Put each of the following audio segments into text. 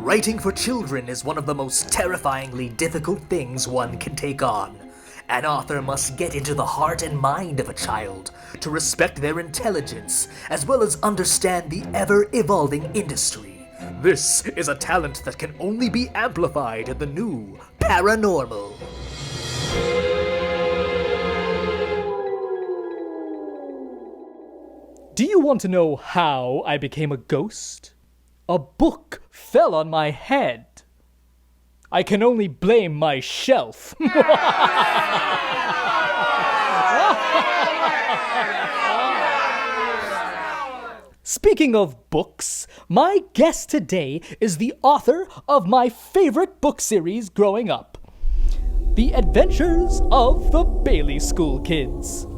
Writing for children is one of the most terrifyingly difficult things one can take on. An author must get into the heart and mind of a child to respect their intelligence, as well as understand the ever-evolving industry. This is a talent that can only be amplified in the new paranormal. Do you want to know how I became a ghost? A book fell on my head. I can only blame my shelf. Speaking of books, my guest today is the author of my favorite book series growing up, The Adventures of the Bailey School Kids.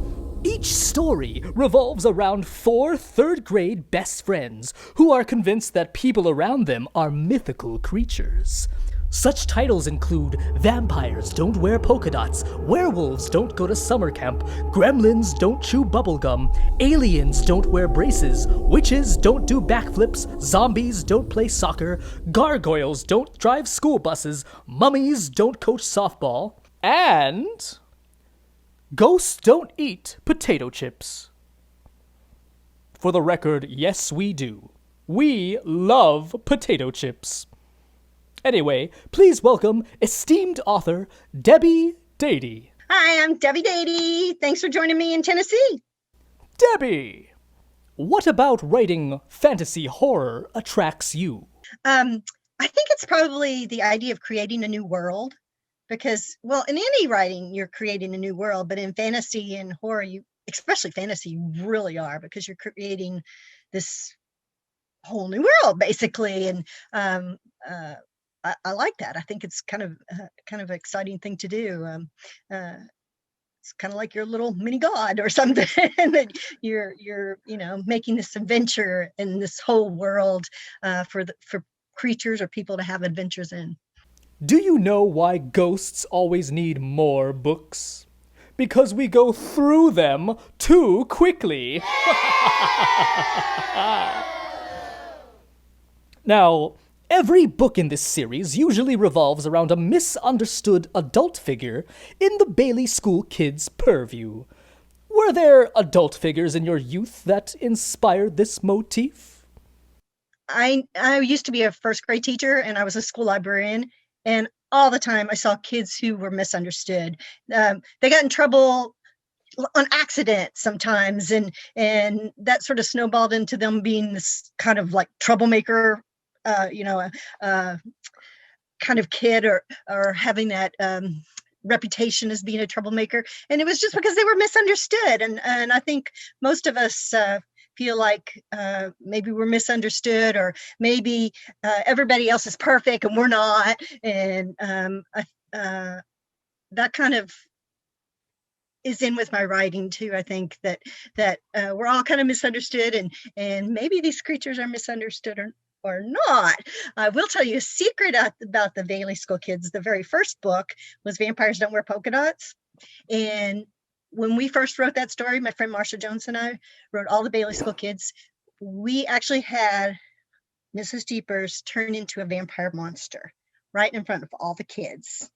Each story revolves around 4 third-grade best friends who are convinced that people around them are mythical creatures. Such titles include Vampires Don't Wear Polka Dots, Werewolves Don't Go to Summer Camp, Gremlins Don't Chew Bubblegum, Aliens Don't Wear Braces, Witches Don't Do Backflips, Zombies Don't Play Soccer, Gargoyles Don't Drive School Buses, Mummies Don't Coach Softball, and Ghosts Don't Eat Potato Chips. For the record, yes we do. We love potato chips. Anyway, please welcome esteemed author Debbie Dadey. Hi, I'm Debbie Dadey. Thanks for joining me in Tennessee. Debbie, what about writing fantasy horror attracts you? I think it's probably the idea of creating a new world. Because, well, in any writing, you're creating a new world, but in fantasy and horror, especially fantasy, you really are, because you're creating this whole new world, basically. And I like that. I think it's kind of an exciting thing to do. It's kind of like your little mini god or something that you're making this adventure in this whole world for creatures or people to have adventures in. Do you know why ghosts always need more books? Because we go through them too quickly. Now, every book in this series usually revolves around a misunderstood adult figure in the Bailey School Kids' purview. Were there adult figures in your youth that inspired this motif? I used to be a first grade teacher, and I was a school librarian. And all the time I saw kids who were misunderstood. They got in trouble on accident sometimes, and that sort of snowballed into them being this kind of like troublemaker, kind of kid, or having that reputation as being a troublemaker. And it was just because they were misunderstood. And I think most of us feel like maybe we're misunderstood, or maybe everybody else is perfect and we're not. And that kind of is in with my writing too. I think that we're all kind of misunderstood, and maybe these creatures are misunderstood or not. I will tell you a secret about the Bailey School Kids. The very first book was Vampires Don't Wear Polka Dots. And when we first wrote that story, my friend Marsha Jones and I wrote all the Bailey School Kids. We actually had Mrs. Jeepers turn into a vampire monster right in front of all the kids.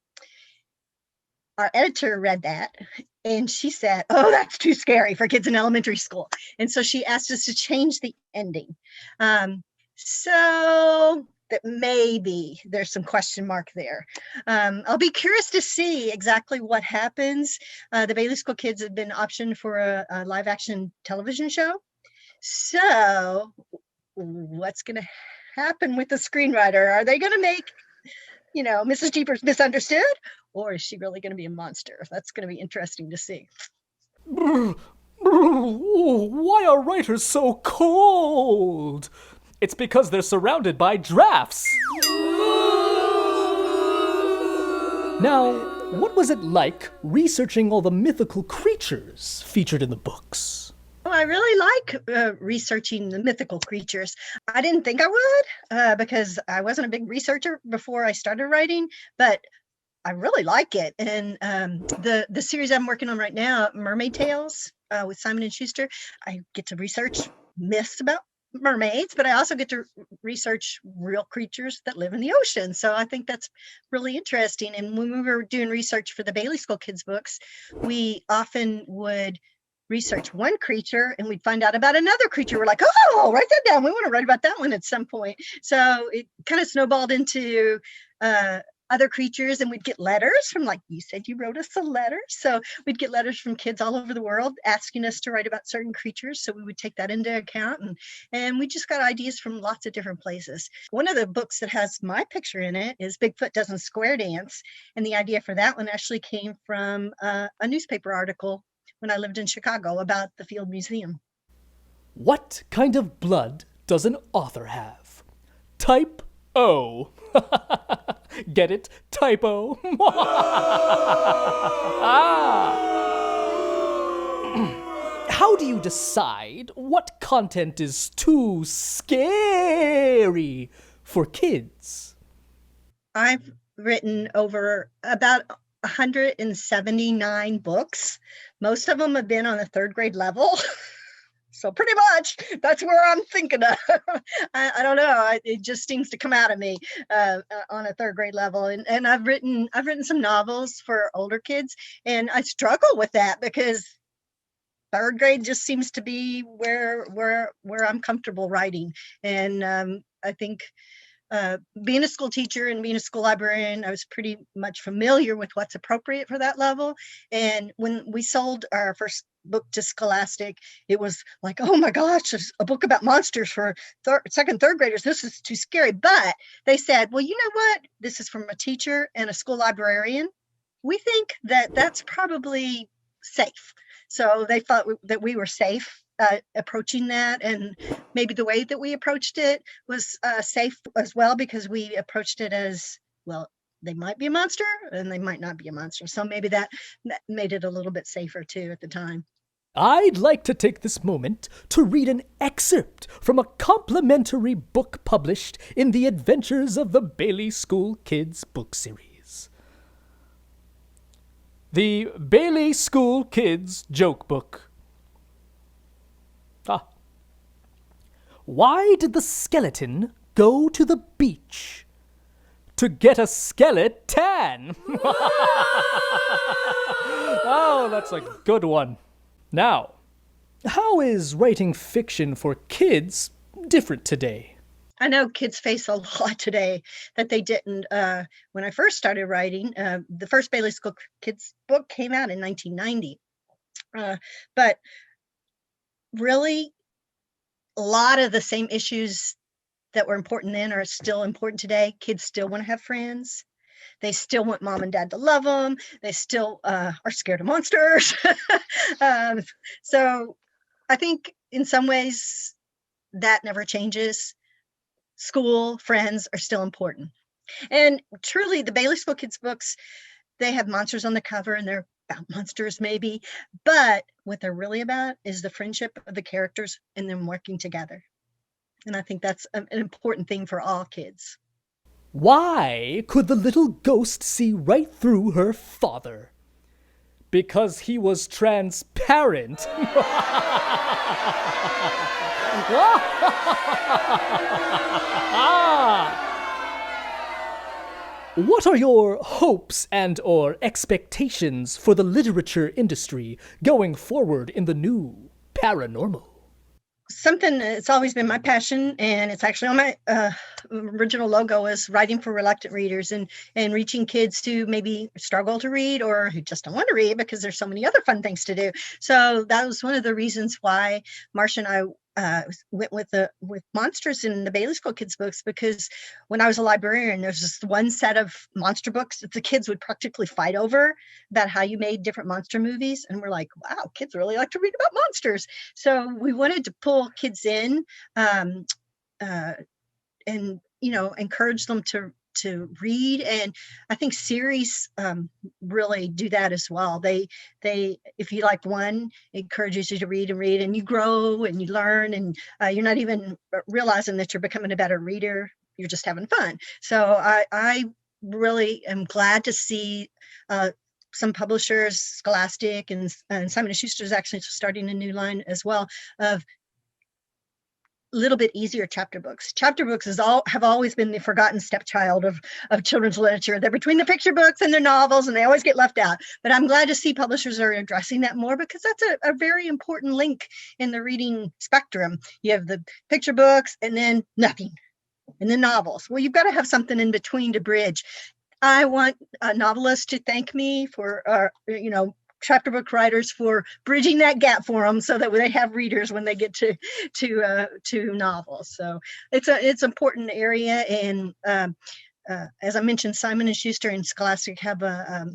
Our editor read that, and she said, "Oh, that's too scary for kids in elementary school." And so she asked us to change the ending. So that maybe there's some question mark there. I'll be curious to see exactly what happens. The Bailey School Kids have been optioned for a live action television show. So what's going to happen with the screenwriter? Are they going to make, Mrs. Jeepers misunderstood? Or is she really going to be a monster? That's going to be interesting to see. Why are writers so cold? It's because they're surrounded by drafts. Now, what was it like researching all the mythical creatures featured in the books? Well, I really like researching the mythical creatures. I didn't think I would because I wasn't a big researcher before I started writing, but I really like it. And the series I'm working on right now, Mermaid Tales with Simon & Schuster, I get to research myths about mermaids, but I also get to research real creatures that live in the ocean. So I think that's really interesting. And when we were doing research for the Bailey School Kids books, we often would research one creature and we'd find out about another creature. We're like, oh, write that down. We want to write about that one at some point. So it kind of snowballed into other creatures, and we'd get letters from, like you said, you wrote us a letter. So we'd get letters from kids all over the world asking us to write about certain creatures. So we would take that into account, and we just got ideas from lots of different places. One of the books that has my picture in it is Bigfoot Doesn't Square Dance. And the idea for that one actually came from a newspaper article when I lived in Chicago about the Field Museum. What kind of blood does an author have? Type O. Get it? Typo. How do you decide what content is too scary for kids? I've written over about 179 books. Most of them have been on a third grade level. So pretty much that's where I'm thinking of. I don't know. It just seems to come out of me on a third grade level. And I've written some novels for older kids, and I struggle with that because third grade just seems to be where I'm comfortable writing. And I think being a school teacher and being a school librarian, I was pretty much familiar with what's appropriate for that level. And when we sold our first book to Scholastic, it was like, oh my gosh, a book about monsters for second, third graders. This is too scary. But they said, well, you know what? This is from a teacher and a school librarian. We think that that's probably safe. So they thought that we were safe approaching that, and maybe the way that we approached it was safe as well, because we approached it as, well, they might be a monster and they might not be a monster. So maybe that made it a little bit safer too at the time. I'd like to take this moment to read an excerpt from a complimentary book published in the Adventures of the Bailey School Kids book series. The Bailey School Kids Joke Book. Why did the skeleton go to the beach? To get a skeleton. Oh, that's a good one. Now, how is writing fiction for kids different today? I know kids face a lot today that they didn't when I first started writing. The first Bailey School Kids book came out in 1990. But really, a lot of the same issues that were important then are still important today. Kids still want to have friends. They still want mom and dad to love them. They still are scared of monsters. So I think in some ways that never changes. School, friends are still important. And truly, the Bailey School Kids books, they have monsters on the cover and they're about monsters maybe, but what they're really about is the friendship of the characters and them working together. And I think that's an important thing for all kids. Why could the little ghost see right through her father? Because he was transparent. What are your hopes and or expectations for the literature industry going forward in the new paranormal? Something that's always been my passion, and it's actually on my original logo, is writing for reluctant readers and reaching kids who maybe struggle to read or who just don't want to read because there's so many other fun things to do. So that was one of the reasons why Marcia and I went with monsters in the Bailey School Kids books, because when I was a librarian, there's this one set of monster books that the kids would practically fight over about how you made different monster movies. And we're like, wow, kids really like to read about monsters. So we wanted to pull kids in and, encourage them to read. And I think series really do that as well. They if you like one, it encourages you to read and you grow and you learn, and you're not even realizing that you're becoming a better reader. You're just having fun. So I really am glad to see some publishers, Scholastic and Simon & Schuster is actually starting a new line as well of little bit easier chapter books. Chapter books have always been the forgotten stepchild of children's literature. They're between the picture books and the novels, and they always get left out. But I'm glad to see publishers are addressing that more, because that's a very important link in the reading spectrum. You have the picture books and then nothing, and then novels. Well, you've got to have something in between to bridge. I want novelists to thank me for, chapter book writers for bridging that gap for them, so that they have readers when they get to novels. So it's an important area. And as I mentioned, Simon and Schuster and Scholastic have a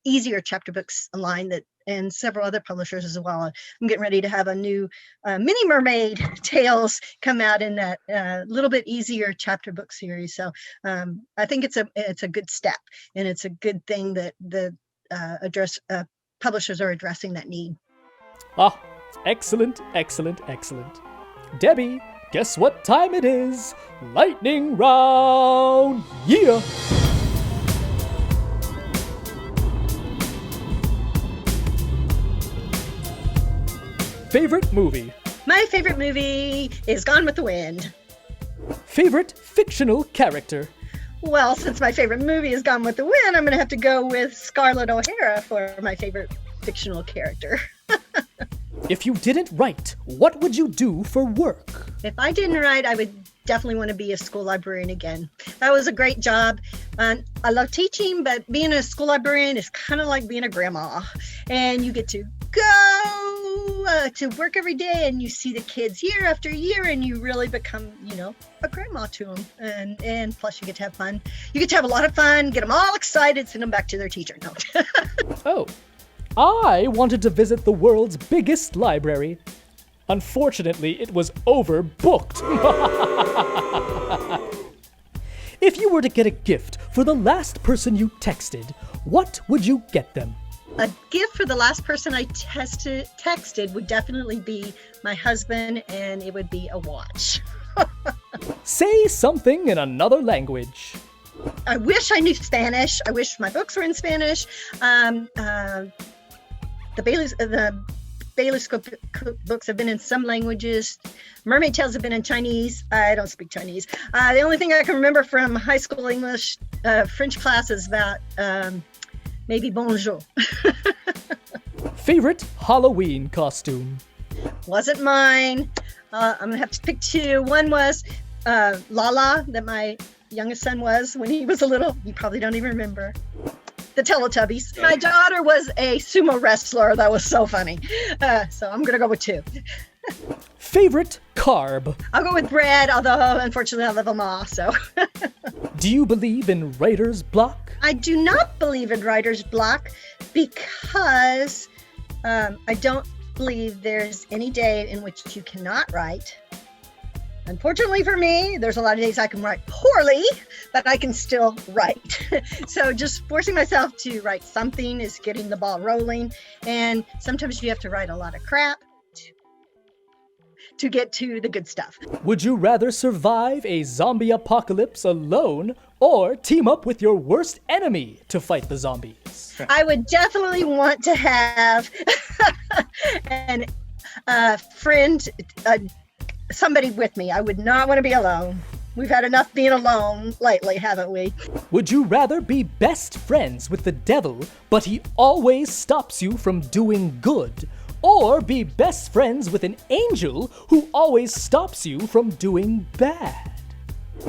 easier chapter books line, and several other publishers as well. I'm getting ready to have a new mini Mermaid Tales come out in that little bit easier chapter book series. So I think it's a good step, and it's a good thing that the publishers are addressing that need. Ah, excellent, excellent, excellent. Debbie, guess what time it is? Lightning round! Yeah! Favorite movie? My favorite movie is Gone with the Wind. Favorite fictional character? Well, since my favorite movie is Gone with the Wind, I'm going to have to go with Scarlett O'Hara for my favorite fictional character. If you didn't write, what would you do for work? If I didn't write, I would definitely want to be a school librarian again. That was a great job. I love teaching, but being a school librarian is kind of like being a grandma. And you get to go to work every day, and you see the kids year after year, and you really become, a grandma to them. And plus you get to have fun. You get to have a lot of fun, get them all excited, send them back to their teacher. No. Oh, I wanted to visit the world's biggest library. Unfortunately, it was overbooked. If you were to get a gift for the last person you texted, what would you get them? A gift for the last person I texted would definitely be my husband, and it would be a watch. Say something in another language. I wish I knew Spanish. I wish my books were in Spanish. The Bailey's books have been in some languages. Mermaid Tales have been in Chinese. I don't speak Chinese. The only thing I can remember from high school English French class is about maybe bonjour. Favorite Halloween costume? Wasn't mine. I'm going to have to pick two. One was Lala, that my youngest son was when he was a little. You probably don't even remember. The Teletubbies. My daughter was a sumo wrestler. That was so funny. So I'm going to go with two. Favorite carb? I'll go with bread, although unfortunately I live them all, so. Do you believe in writer's block? I do not believe in writer's block because I don't believe there's any day in which you cannot write. Unfortunately for me, there's a lot of days I can write poorly, but I can still write. So just forcing myself to write something is getting the ball rolling. And sometimes you have to write a lot of crap to get to the good stuff. Would you rather survive a zombie apocalypse alone or team up with your worst enemy to fight the zombies? I would definitely want to have a friend, somebody with me. I would not want to be alone. We've had enough being alone lately, haven't we? Would you rather be best friends with the devil, but he always stops you from doing good? Or be best friends with an angel who always stops you from doing bad?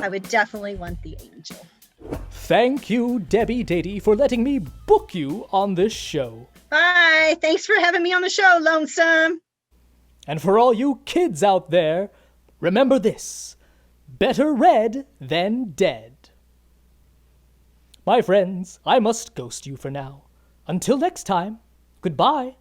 I would definitely want the angel. Thank you, Debbie Dadey, for letting me book you on this show. Bye. Thanks for having me on the show, Lonesome. And for all you kids out there, remember this: better read than dead. My friends, I must ghost you for now. Until next time, goodbye.